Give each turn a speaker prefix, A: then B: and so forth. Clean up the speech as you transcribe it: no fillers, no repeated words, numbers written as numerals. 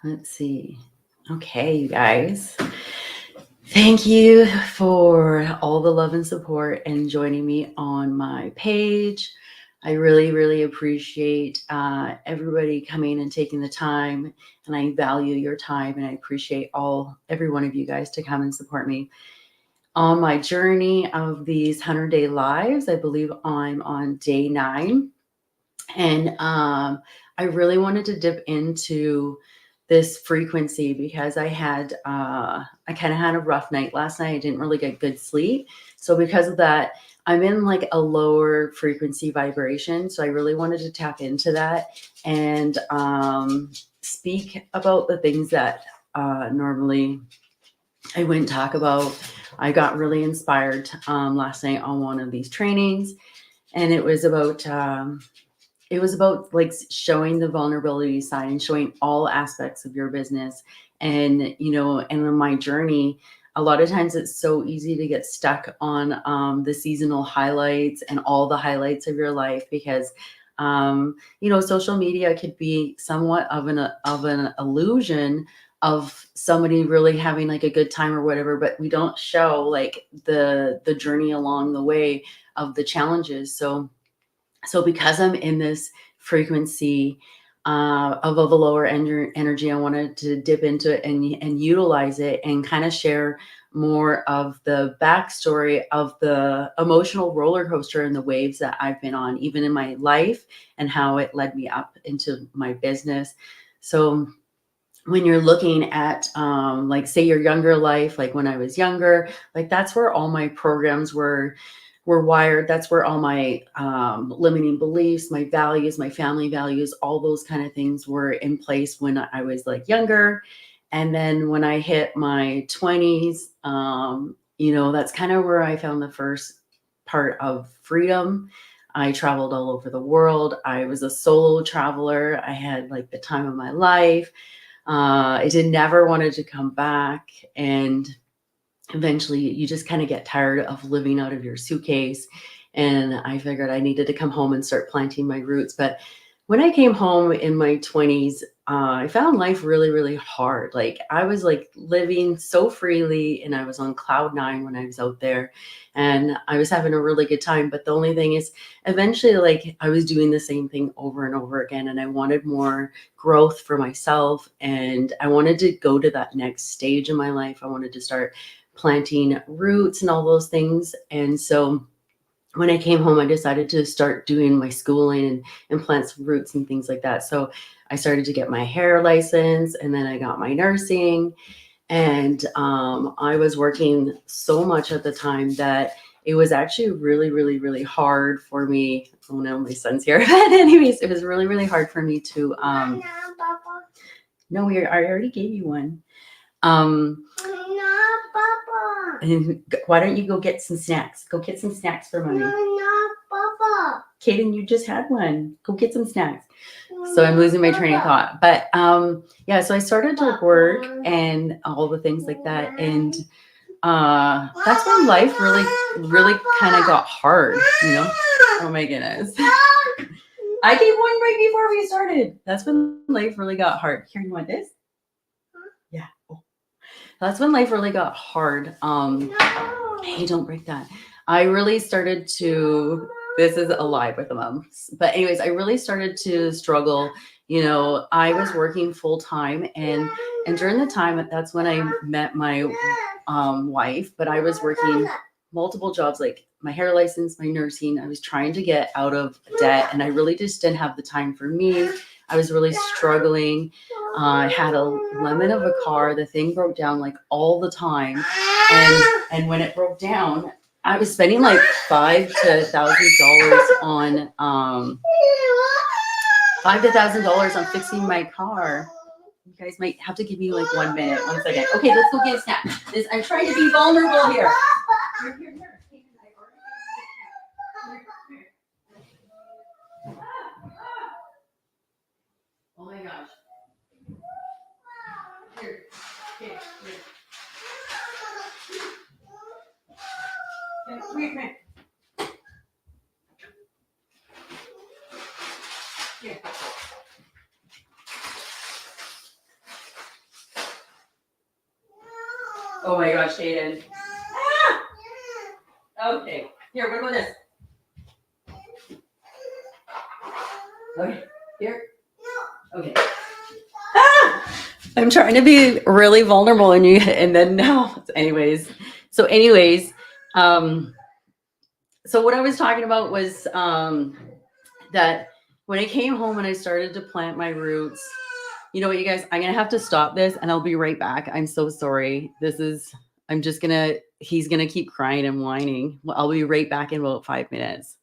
A: Let's see. Okay, you guys. Thank you for all the love and support and joining me on my page. I really, really appreciate everybody coming and taking the time, and I value your time, and I appreciate every one of you guys to come and support me on my journey of these 100-day lives. I believe I'm on day 9, and I really wanted to dip into this frequency because I kind of had a rough night last night. I didn't really get good sleep. So because of that, I'm in like a lower frequency vibration. So I really wanted to tap into that and speak about the things that normally I wouldn't talk about. I got really inspired last night on one of these trainings, and it was about like showing the vulnerability side and showing all aspects of your business. And and on my journey, a lot of times it's so easy to get stuck on the seasonal highlights and all the highlights of your life, because social media could be somewhat of an illusion of somebody really having like a good time or whatever, but we don't show like the journey along the way of the challenges. So because I'm in this frequency of a lower energy, I wanted to dip into it and utilize it and kind of share more of the backstory of the emotional roller coaster and the waves that I've been on, even in my life, and how it led me up into my business. So when you're looking at like say your younger life, like when I was younger, like that's where all my programs were wired. That's where all my limiting beliefs, my values, my family values, all those kind of things were in place when I was like younger. And then when I hit my 20s, that's kind of where I found the first part of freedom. I traveled all over the world. I was a solo traveler. I had like the time of my life. I did never wanted to come back. And eventually you just kind of get tired of living out of your suitcase. And I figured I needed to come home and start planting my roots. But when I came home in my 20s, I found life really, really hard. Like I was like living so freely and I was on cloud 9 when I was out there, and I was having a really good time. But the only thing is, eventually, like I was doing the same thing over and over again, and I wanted more growth for myself, and I wanted to go to that next stage in my life. I wanted to start planting roots and all those things. And so when I came home, I decided to start doing my schooling and plant some roots and things like that. So I started to get my hair license, and then I got my nursing. And I was working so much at the time that it was actually really, really, really hard for me. Oh no, my son's here. But anyways, it was really, really hard for me to no, I already gave you one. And why don't you go get some snacks? Go get some snacks for mommy. Kaden, you just had one. Go get some snacks. So I'm losing my train of thought. But yeah, so I started to work and all the things like that. And that's when life really, really kind of got hard. Oh my goodness. I gave one right before we started. That's when life really got hard. Here, you want this? Yeah. Oh. That's when life really got hard. Hey, don't break that. I really started to, this is a lie with the mom. But anyways, I really started to struggle. I was working full time, and during the time, that's when I met my wife. But I was working multiple jobs, like my hair license, my nursing. I was trying to get out of debt, and I really just didn't have the time for me. I was really struggling. I had a lemon of a car. The thing broke down like all the time, and when it broke down, I was spending like $5,000 to $1,000 on fixing my car. You guys might have to give me like 1 minute. 1 second. Okay, let's go get a snack. I'm trying to be vulnerable here. Here. Oh my gosh. Here. Okay, here. Come here. Here. Oh my gosh, Hayden. Ah! Okay. Here, what about this? Okay. Here. Okay. Ah! I'm trying to be really vulnerable and then no. Anyways, so what I was talking about was that when I came home and I started to plant my roots, you know what, you guys, I'm gonna have to stop this and I'll be right back. I'm so sorry. He's gonna keep crying and whining. I'll be right back in about 5 minutes.